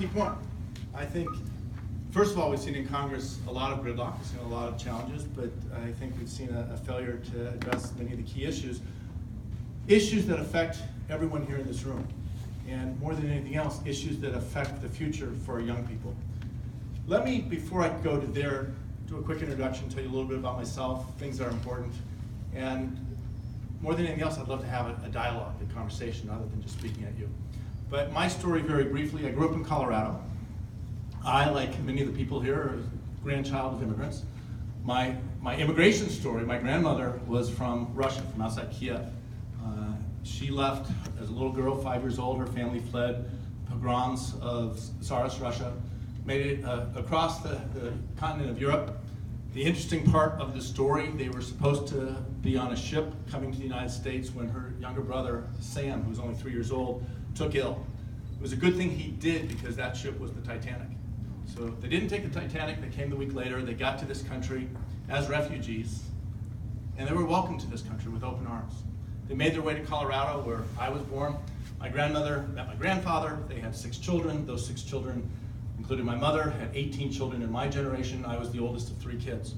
key point. I think, first of all, we've seen in Congress a lot of gridlock, we've seen a lot of challenges, but I think we've seen a failure to address many of the key issues that affect everyone here in this room. And more than anything else, issues that affect the future for our young people. Let me, before I go to there, do a quick introduction, tell you a little bit about myself, things that are important. And more than anything else, I'd love to have a dialogue, a conversation, other than just speaking at you. But my story, very briefly, I grew up in Colorado. I, like many of the people here, are a grandchild of immigrants. My immigration story, my grandmother was from Russia, from outside Kiev. She left as a little girl, 5 years old. Her family fled pogroms of Tsarist Russia, made it across the continent of Europe. The interesting part of the story, they were supposed to be on a ship coming to the United States when her younger brother, Sam, who was only 3 years old, took ill. It was a good thing he did, because that ship was the Titanic. So they didn't take the Titanic, they came the week later, they got to this country as refugees, and they were welcomed to this country with open arms. They made their way to Colorado, where I was born. My grandmother met my grandfather. They had 6 children. Those 6 children, including my mother, had 18 children in my generation. I was the oldest of 3 kids.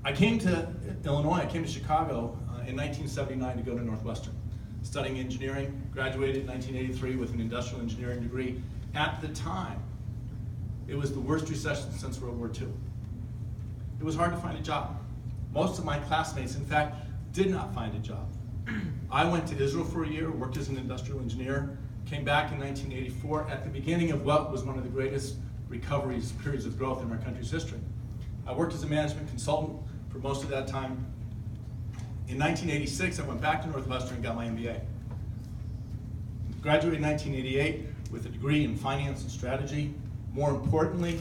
I came to Illinois, I came to Chicago in 1979 to go to Northwestern, studying engineering, graduated in 1983 with an industrial engineering degree. At the time, it was the worst recession since World War II. It was hard to find a job. Most of my classmates, in fact, did not find a job. I went to Israel for a year, worked as an industrial engineer, came back in 1984 at the beginning of what was one of the greatest recoveries, periods of growth in our country's history. I worked as a management consultant for most of that time. In 1986, I went back to Northwestern and got my MBA. Graduated in 1988 with a degree in finance and strategy. More importantly,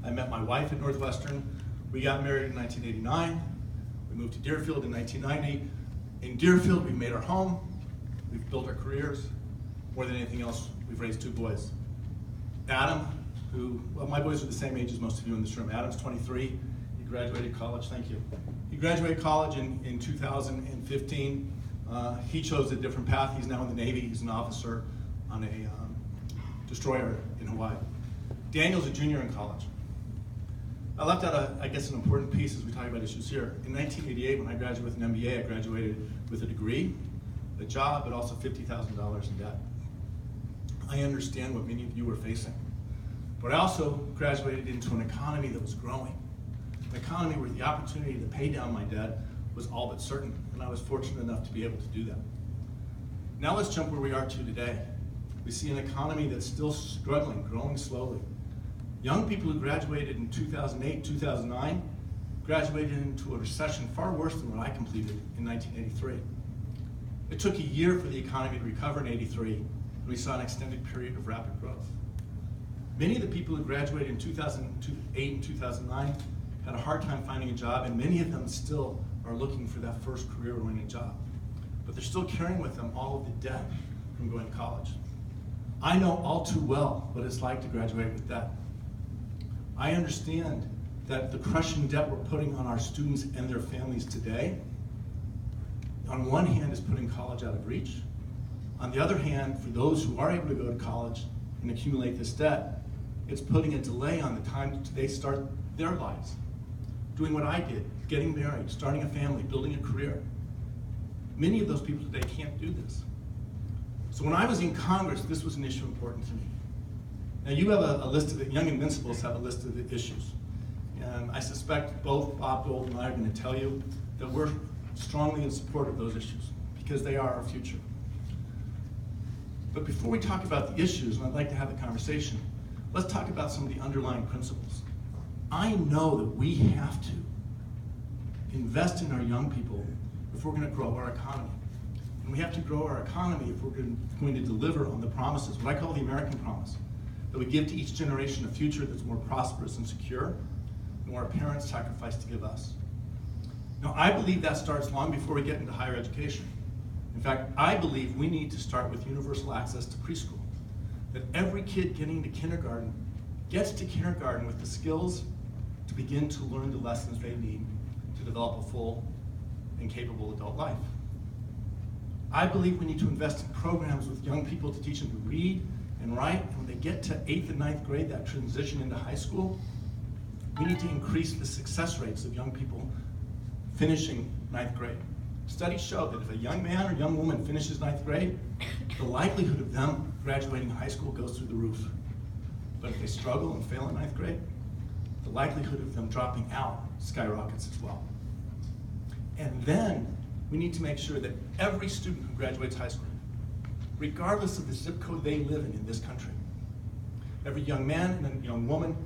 I met my wife at Northwestern. We got married in 1989. We moved to Deerfield in 1990. In Deerfield, we've made our home. We've built our careers. More than anything else, we've raised 2 boys. Adam, who, well, my boys are the same age as most of you in this room. Adam's 23. He graduated college, thank you. He graduated college in 2015. He chose a different path. He's now in the Navy. He's an officer on a destroyer in Hawaii. Daniel's a junior in college. I left out, I guess, an important piece as we talk about issues here. In 1988, when I graduated with an MBA, I graduated with a degree, a job, but also $50,000 in debt. I understand what many of you are facing. But I also graduated into an economy that was growing, an economy where the opportunity to pay down my debt was all but certain, and I was fortunate enough to be able to do that. Now let's jump where we are to today. We see an economy that's still struggling, growing slowly. Young people who graduated in 2008, 2009, graduated into a recession far worse than what I completed in 1983. It took a year for the economy to recover in 83, and we saw an extended period of rapid growth. Many of the people who graduated in 2008 and 2009 had a hard time finding a job, and many of them still are looking for that first career-oriented job. But they're still carrying with them all of the debt from going to college. I know all too well what it's like to graduate with debt. I understand that the crushing debt we're putting on our students and their families today, on one hand, is putting college out of reach. On the other hand, for those who are able to go to college and accumulate this debt, it's putting a delay on the time they start their lives. Doing what I did, getting married, starting a family, building a career. Many of those people today can't do this. So when I was in Congress, this was an issue important to me. Now you have a list of, Young Invincibles have a list of the issues. And I suspect both Bob Dole and I are going to tell you that we're strongly in support of those issues, because they are our future. But before we talk about the issues, and I'd like to have the conversation, let's talk about some of the underlying principles. I know that we have to invest in our young people if we're going to grow our economy. And we have to grow our economy if we're going to deliver on the promises, what I call the American promise, that we give to each generation a future that's more prosperous and secure than what our parents sacrificed to give us. Now, I believe that starts long before we get into higher education. In fact, I believe we need to start with universal access to preschool, that every kid getting to kindergarten gets to kindergarten with the skills to begin to learn the lessons they need to develop a full and capable adult life. I believe we need to invest in programs with young people to teach them to read And when they get to 8th and 9th grade, that transition into high school, we need to increase the success rates of young people finishing 9th grade. Studies show that if a young man or young woman finishes 9th grade, the likelihood of them graduating high school goes through the roof. But if they struggle and fail in 9th grade, the likelihood of them dropping out skyrockets as well. And then we need to make sure that every student who graduates high school, regardless of the zip code they live in this country, every young man and young woman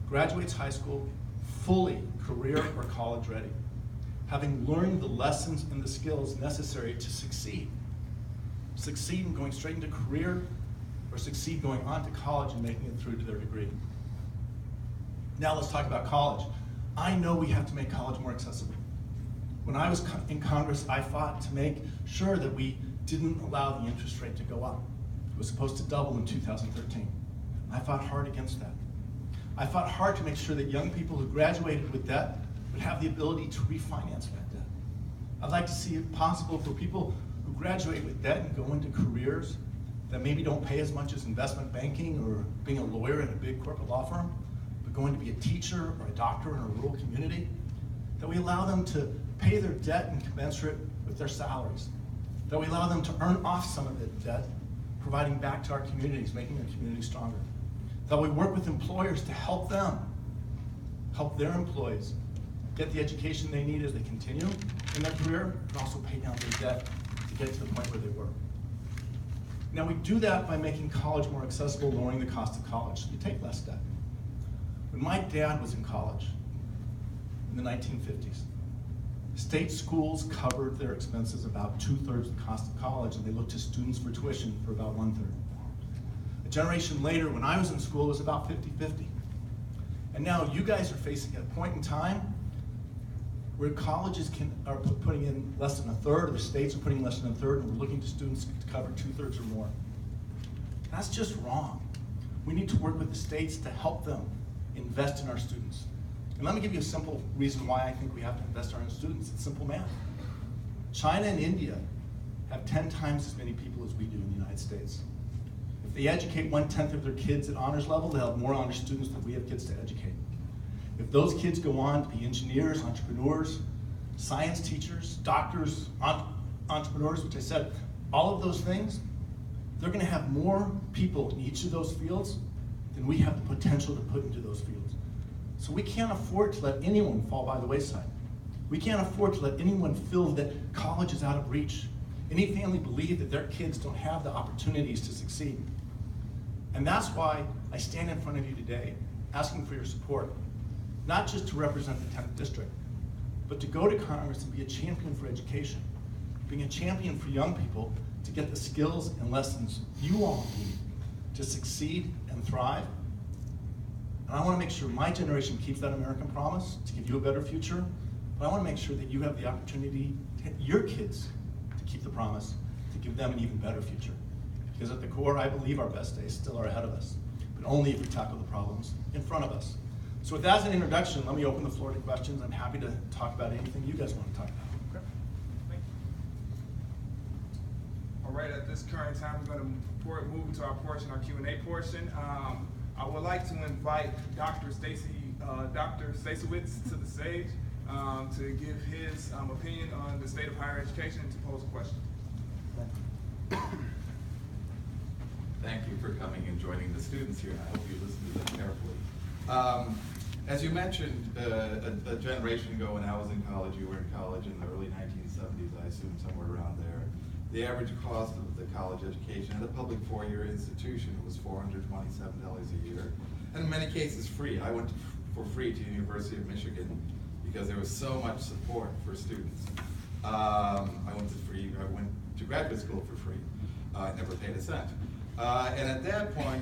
graduates high school fully career or college ready, having learned the lessons and the skills necessary to succeed. Succeed in going straight into career, or succeed going on to college and making it through to their degree. Now let's talk about college. I know we have to make college more accessible. When I was in Congress, I fought to make sure that we didn't allow the interest rate to go up. It was supposed to double in 2013. I fought hard against that. I fought hard to make sure that young people who graduated with debt would have the ability to refinance that debt. I'd like to see it possible for people who graduate with debt and go into careers that maybe don't pay as much as investment banking or being a lawyer in a big corporate law firm, but going to be a teacher or a doctor in a rural community, that we allow them to pay their debt and commensurate with their salaries, that we allow them to earn off some of the debt, providing back to our communities, making our communities stronger, that we work with employers to help them, help their employees get the education they need as they continue in their career, and also pay down their debt to get to the point where they were. Now we do that by making college more accessible, lowering the cost of college, so you take less debt. When my dad was in college in the 1950s, state schools covered their expenses about 2/3 the cost of college, and they looked to students for tuition for about 1/3. A generation later, when I was in school, it was about 50-50. And now you guys are facing a point in time where colleges are putting in less than 1/3, or the states are putting less than 1/3, and we're looking to students to cover 2/3 or more. That's just wrong. We need to work with the states to help them invest in our students. And let me give you a simple reason why I think we have to invest in our students. It's simple math. China and India have 10 times as many people as we do in the United States. If they educate 1/10 of their kids at honors level, they'll have more honors students than we have kids to educate. If those kids go on to be engineers, entrepreneurs, science teachers, doctors, entrepreneurs, which I said, all of those things, they're gonna have more people in each of those fields than we have the potential to put into those fields. So we can't afford to let anyone fall by the wayside. We can't afford to let anyone feel that college is out of reach. Any family believe that their kids don't have the opportunities to succeed. And that's why I stand in front of you today asking for your support, not just to represent the 10th district, but to go to Congress and be a champion for education, being a champion for young people to get the skills and lessons you all need to succeed and thrive. And I want to make sure my generation keeps that American promise to give you a better future, but I want to make sure that you have the opportunity to help your kids to keep the promise, to give them an even better future. Because at the core, I believe our best days still are ahead of us, but only if we tackle the problems in front of us. So with that as an introduction, let me open the floor to questions. I'm happy to talk about anything you guys want to talk about. Okay. Thank you. All right, at this current time, we're going to move into our Q&A portion. I would like to invite Dr. Stacewitz to the stage to give his opinion on the state of higher education and to pose a question. Thank you for coming and joining the students here. I hope you listen to them carefully. As you mentioned, a generation ago when I was in college, you were in college in the early 1970s, I assume somewhere around there. The average cost of the college education at a public four-year institution was $427 a year, and in many cases free. I went for free to the University of Michigan because there was so much support for students. I went to graduate school for free. I never paid a cent. And at that time,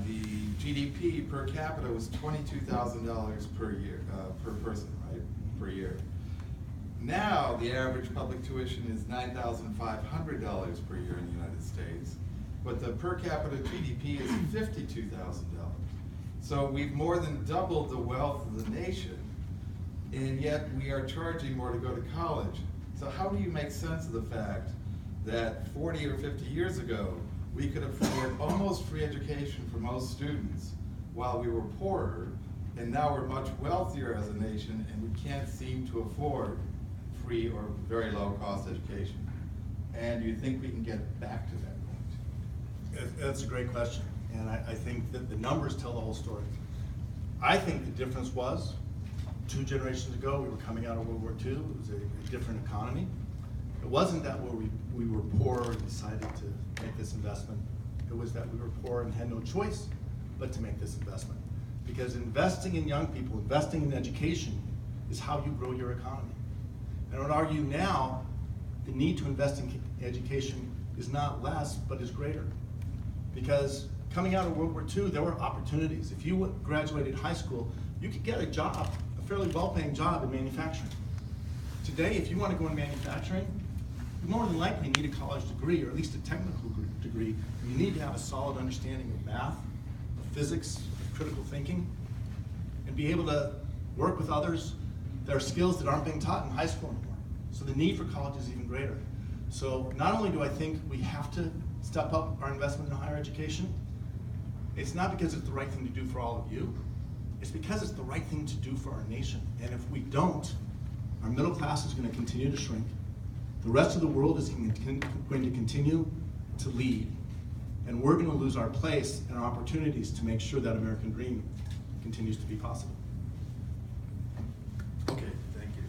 the GDP per capita was $22,000 per year, per person, right, per year. Now, the average public tuition is $9,500 per year in the United States, but the per capita GDP is $52,000. So we've more than doubled the wealth of the nation, and yet we are charging more to go to college. So how do you make sense of the fact that 40 or 50 years ago, we could afford almost free education for most students while we were poorer, and now we're much wealthier as a nation and we can't seem to afford free or very low cost education. And you think we can get back to that point? That's a great question, and I think that the numbers tell the whole story. I think the difference was, 2 generations ago, we were coming out of World War II. It was a different economy. It wasn't that we were poor and decided to make this investment. It was that we were poor and had no choice but to make this investment. Because investing in young people, investing in education, is how you grow your economy. And I would argue now, the need to invest in education is not less, but is greater. Because coming out of World War II, there were opportunities. If you graduated high school, you could get a job, a fairly well-paying job in manufacturing. Today, if you want to go in manufacturing, you more than likely need a college degree, or at least a technical degree. And you need to have a solid understanding of math, of physics, of critical thinking, and be able to work with others. There are skills that aren't being taught in high school anymore. So the need for college is even greater. So not only do I think we have to step up our investment in higher education, it's not because it's the right thing to do for all of you, it's because it's the right thing to do for our nation. And if we don't, our middle class is going to continue to shrink. The rest of the world is going to continue to lead. And we're going to lose our place and our opportunities to make sure that American dream continues to be possible. Okay, thank you.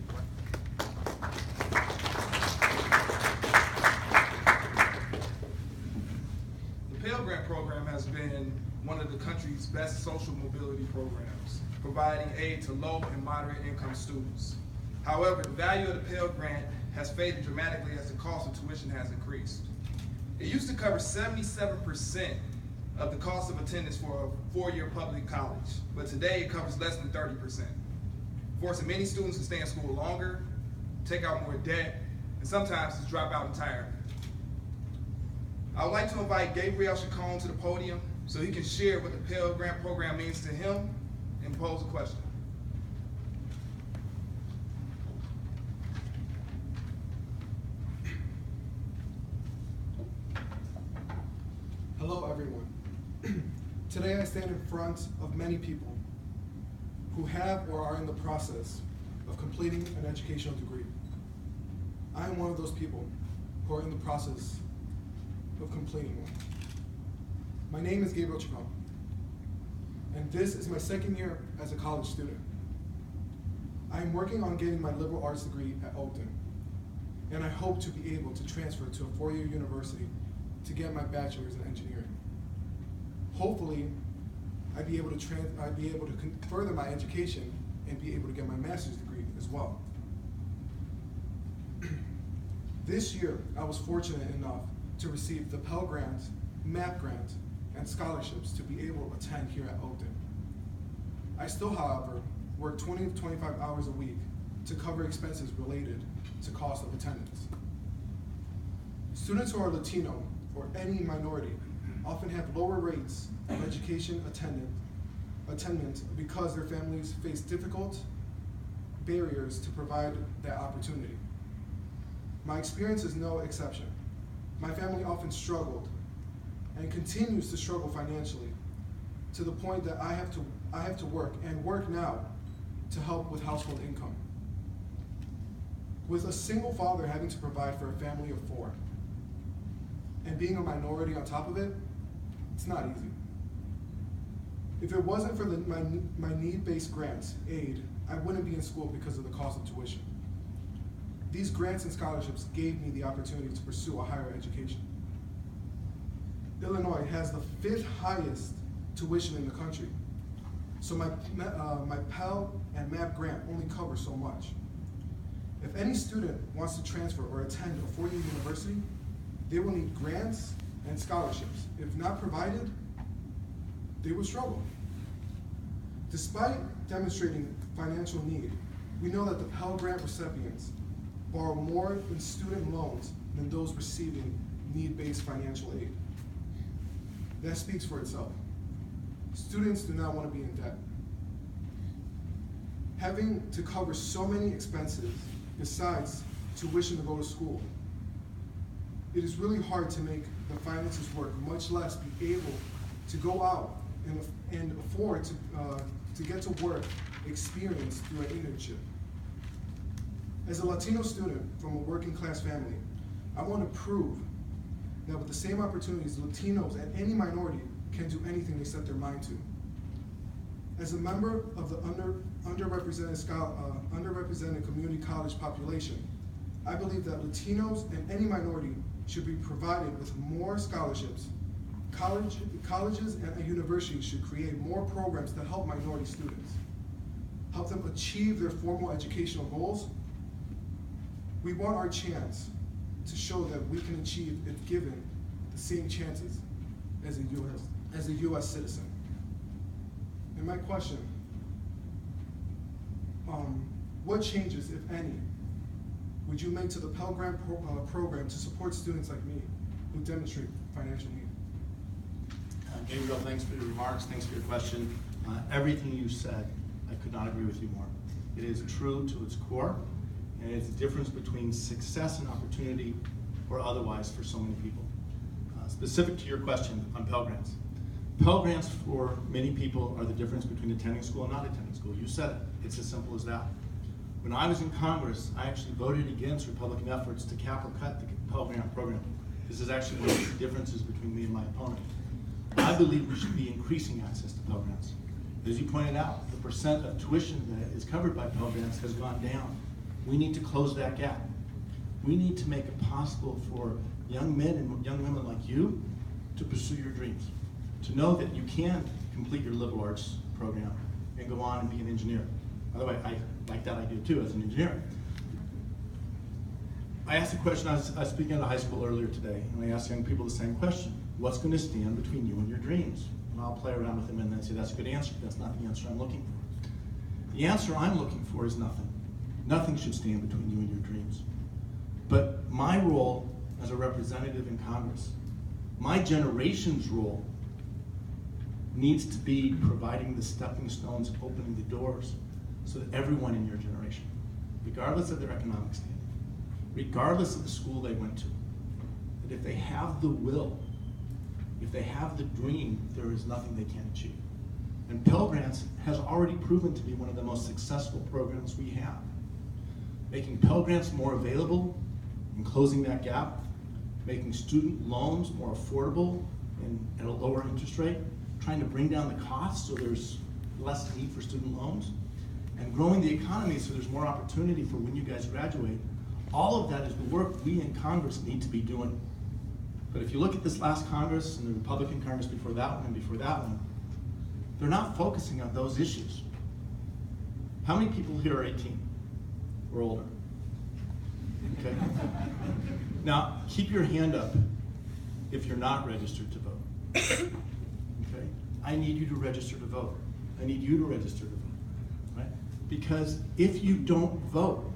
The Pell Grant program has been one of the country's best social mobility programs, providing aid to low and moderate income students. However, the value of the Pell Grant has faded dramatically as the cost of tuition has increased. It used to cover 77% of the cost of attendance for a 4-year public college, but today it covers less than 30%, forcing many students to stay in school longer, take out more debt, and sometimes to drop out entirely. I would like to invite Gabriel Chacon to the podium so he can share what the Pell Grant program means to him and pose a question. Hello everyone. Today I stand in front of many people who have or are in the process of completing an educational degree. I am one of those people who are in the process of completing one. My name is Gabriel Chacon, and this is my 2nd year as a college student. I am working on getting my liberal arts degree at Oakton, and I hope to be able to transfer to a 4-year university to get my bachelor's in engineering. Hopefully, I'd be able to further my education and be able to get my master's degree as well. This year, I was fortunate enough to receive the Pell Grant, MAP Grant, and scholarships to be able to attend here at Oakton. I still, however, work 20 to 25 hours a week to cover expenses related to cost of attendance. Students who are Latino or any minority often have lower rates of education attainment because their families face difficult barriers to provide that opportunity. My experience is no exception. My family often struggled and continues to struggle financially to the point that I have to work and work now to help with household income. With a single father having to provide for a family of 4 and being a minority on top of it, it's not easy. If it wasn't for my need-based grants, aid, I wouldn't be in school because of the cost of tuition. These grants and scholarships gave me the opportunity to pursue a higher education. Illinois has the 5th highest tuition in the country, so my Pell and MAP grant only cover so much. If any student wants to transfer or attend a 4-year university, they will need grants and scholarships. If not provided, they will struggle. Despite demonstrating financial need, we know that the Pell Grant recipients borrow more in student loans than those receiving need-based financial aid. That speaks for itself. Students do not want to be in debt. Having to cover so many expenses besides tuition to go to school It is really hard to make the finances work, much less be able to go out and afford to get to work experience through an internship. As a Latino student from a working class family, I want to prove that with the same opportunities, Latinos and any minority can do anything they set their mind to. As a member of the underrepresented community college population, I believe that Latinos and any minority should be provided with more scholarships. Colleges and universities should create more programs to help minority students, help them achieve their formal educational goals. We want our chance to show that we can achieve if given the same chances as a U.S. citizen. And my question, what changes, if any, would you make to the Pell Grant program to support students like me who demonstrate financial need? Gabriel, thanks for your remarks, thanks for your question. Everything you said, I could not agree with you more. It is true to its core, and it's the difference between success and opportunity or otherwise for so many people. Specific to your question on Pell Grants. Pell Grants for many people are the difference between attending school and not attending school. You said it, it's as simple as that. When I was in Congress, I actually voted against Republican efforts to cap or cut the Pell Grant program. This is actually one of the differences between me and my opponent. I believe we should be increasing access to Pell Grants. As you pointed out, the percent of tuition that is covered by Pell Grants has gone down. We need to close that gap. We need to make it possible for young men and young women like you to pursue your dreams, to know that you can complete your liberal arts program and go on and be an engineer. By the way, I like that idea too as an engineer. I asked a question, I was speaking at a high school earlier today, and I asked young people the same question. What's going to stand between you and your dreams? And I'll play around with them and then say, that's a good answer. That's not the answer I'm looking for. The answer I'm looking for is nothing. Nothing should stand between you and your dreams. But my role as a representative in Congress, my generation's role needs to be providing the stepping stones, opening the doors, so that everyone in your generation, regardless of their economic standing, regardless of the school they went to, that if they have the will, if they have the dream, there is nothing they can't achieve. And Pell Grants has already proven to be one of the most successful programs we have. Making Pell Grants more available and closing that gap, making student loans more affordable and at a lower interest rate, trying to bring down the cost so there's less need for student loans, and growing the economy so there's more opportunity for when you guys graduate. All of that is the work we in Congress need to be doing. But if you look at this last Congress and the Republican Congress before that one and before that one, they're not focusing on those issues. How many people here are 18 or older? Okay. Now, keep your hand up if you're not registered to vote. Okay? I need you to register to vote. I need you to register to vote, right? Because if you don't vote,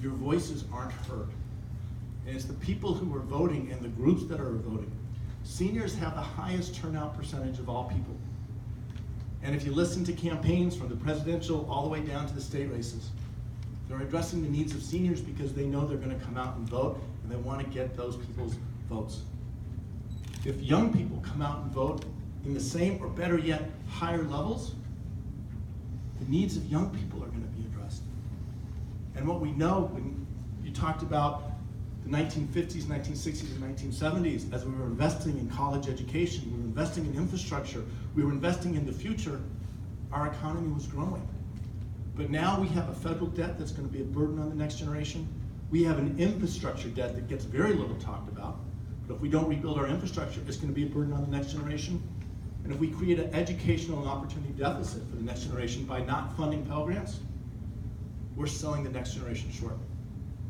your voices aren't heard. And it's the people who are voting and the groups that are voting. Seniors have the highest turnout percentage of all people. And if you listen to campaigns from the presidential all the way down to the state races, they're addressing the needs of seniors because they know they're going to come out and vote and they want to get those people's votes. If young people come out and vote in the same or better yet, higher levels, the needs of young people are going to be addressed. And what we know, when you talked about the 1950s, 1960s, and 1970s, as we were investing in college education, we were investing in infrastructure, we were investing in the future, our economy was growing. But now we have a federal debt that's going to be a burden on the next generation. We have an infrastructure debt that gets very little talked about. But if we don't rebuild our infrastructure, it's going to be a burden on the next generation. And if we create an educational and opportunity deficit for the next generation by not funding Pell Grants, we're selling the next generation short.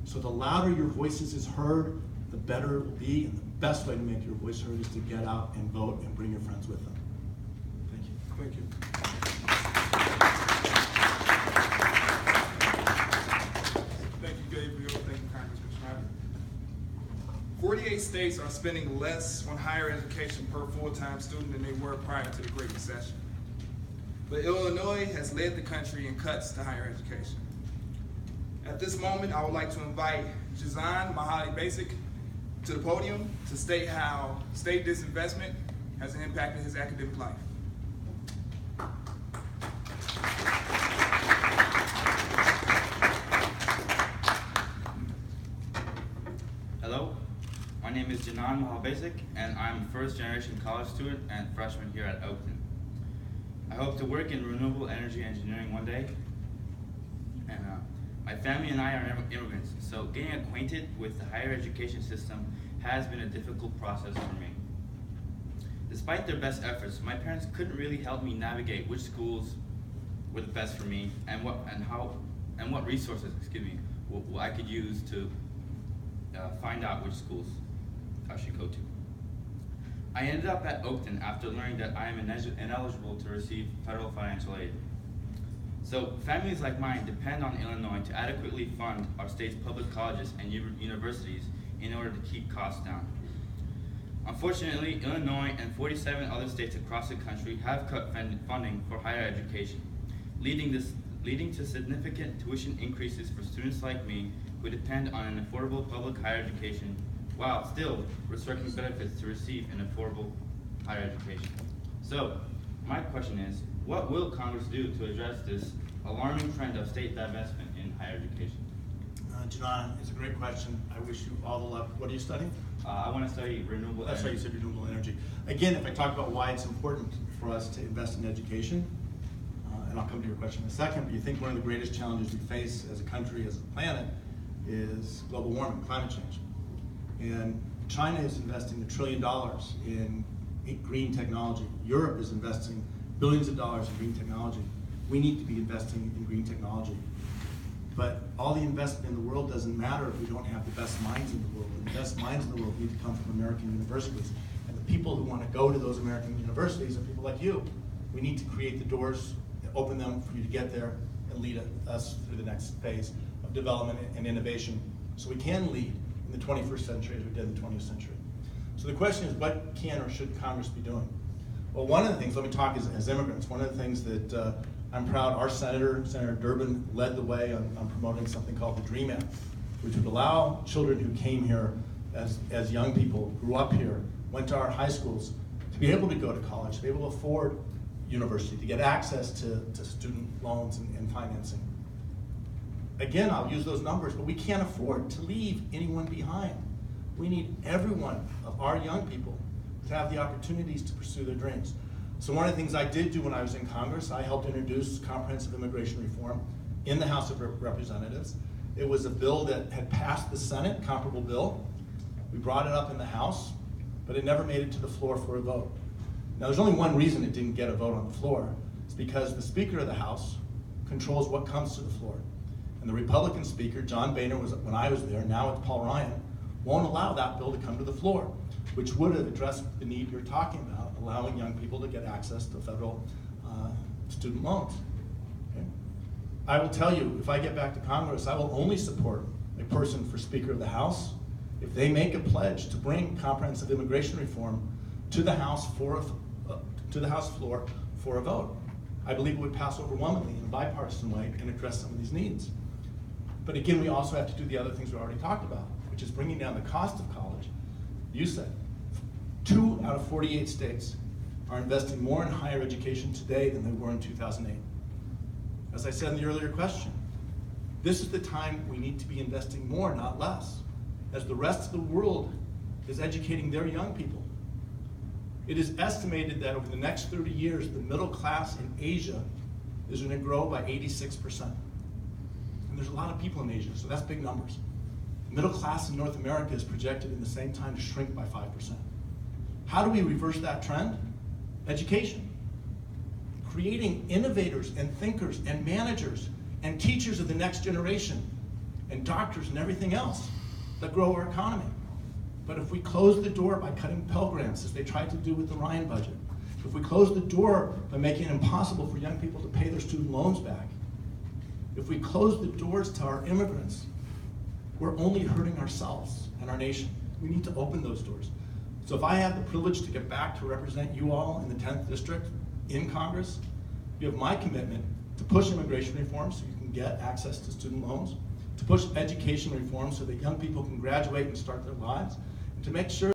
So the louder your voices is heard, the better it will be, and the best way to make your voice heard is to get out and vote and bring your friends with them. Thank you. Thank you. Thank you, Gabriel. Thank you, Congressman Schneider. 48 states are spending less on higher education per full-time student than they were prior to the Great Recession. But Illinois has led the country in cuts to higher education. At this moment, I would like to invite Jazan Mahali Basic to the podium to state how state disinvestment has impacted his academic life. Hello, my name is Janan Mahabasic, and I'm a first-generation college student and freshman here at Oakton. I hope to work in renewable energy engineering one day, and my family and I are immigrants, so getting acquainted with the higher education system has been a difficult process for me. Despite their best efforts, my parents couldn't really help me navigate which schools were the best for me and what resources, I could use to find out which schools I should go to. I ended up at Oakton after learning that I am ineligible to receive federal financial aid. So families like mine depend on Illinois to adequately fund our state's public colleges and universities in order to keep costs down. Unfortunately, Illinois and 47 other states across the country have cut funding for higher education, leading to significant tuition increases for students like me who depend on an affordable public higher education while still restricting benefits to receive an affordable higher education. So, my question is, what will Congress do to address this alarming trend of state divestment in higher education? Janan, it's a great question. I wish you all the luck. What are you studying? I want to study renewable That's energy. right, you said renewable energy. Again, if I talk about why it's important for us to invest in education, and I'll come to your question in a second, but you think one of the greatest challenges we face as a country, as a planet, is global warming, climate change. And China is investing $1 trillion in green technology. Europe is investing billions of dollars in green technology. We need to be investing in green technology. But all the investment in the world doesn't matter if we don't have the best minds in the world. And the best minds in the world need to come from American universities. And the people who want to go to those American universities are people like you. We need to create the doors, open them for you to get there and lead us through the next phase of development and innovation so we can lead in the 21st century as we did in the 20th century. So the question is, what can or should Congress be doing? Well, one of the things, let me talk as immigrants, one of the things that I'm proud our Senator Durbin, led the way on promoting something called the DREAM Act, which would allow children who came here as young people, grew up here, went to our high schools, to be able to go to college, to be able to afford university, to get access to student loans and financing. Again, I'll use those numbers, but we can't afford to leave anyone behind. We need every one of our young people to have the opportunities to pursue their dreams. So one of the things I did do when I was in Congress, I helped introduce comprehensive immigration reform in the House of Representatives. It was a bill that had passed the Senate, comparable bill. We brought it up in the House, but it never made it to the floor for a vote. Now there's only one reason it didn't get a vote on the floor. It's because the Speaker of the House controls what comes to the floor. And the Republican Speaker, John Boehner, was when I was there, now it's Paul Ryan, won't allow that bill to come to the floor, which would have addressed the need you're talking about, allowing young people to get access to federal student loans. Okay? I will tell you, if I get back to Congress, I will only support a person for Speaker of the House if they make a pledge to bring comprehensive immigration reform to the House floor for a vote. I believe it would pass overwhelmingly in a bipartisan way and address some of these needs. But again, we also have to do the other things we already talked about, which is bringing down the cost of college. You said 2 out of 48 states are investing more in higher education today than they were in 2008. As I said in the earlier question, this is the time we need to be investing more, not less, as the rest of the world is educating their young people. It is estimated that over the next 30 years, the middle class in Asia is going to grow by 86%. And there's a lot of people in Asia, so that's big numbers. The middle class in North America is projected in the same time to shrink by 5%. How do we reverse that trend? Education. Creating innovators and thinkers and managers and teachers of the next generation and doctors and everything else that grow our economy. But if we close the door by cutting Pell Grants, as they tried to do with the Ryan budget, if we close the door by making it impossible for young people to pay their student loans back, if we close the doors to our immigrants, we're only hurting ourselves and our nation. We need to open those doors. So if I have the privilege to get back to represent you all in the 10th District in Congress, you have my commitment to push immigration reform so you can get access to student loans, to push education reform so that young people can graduate and start their lives, and to make sure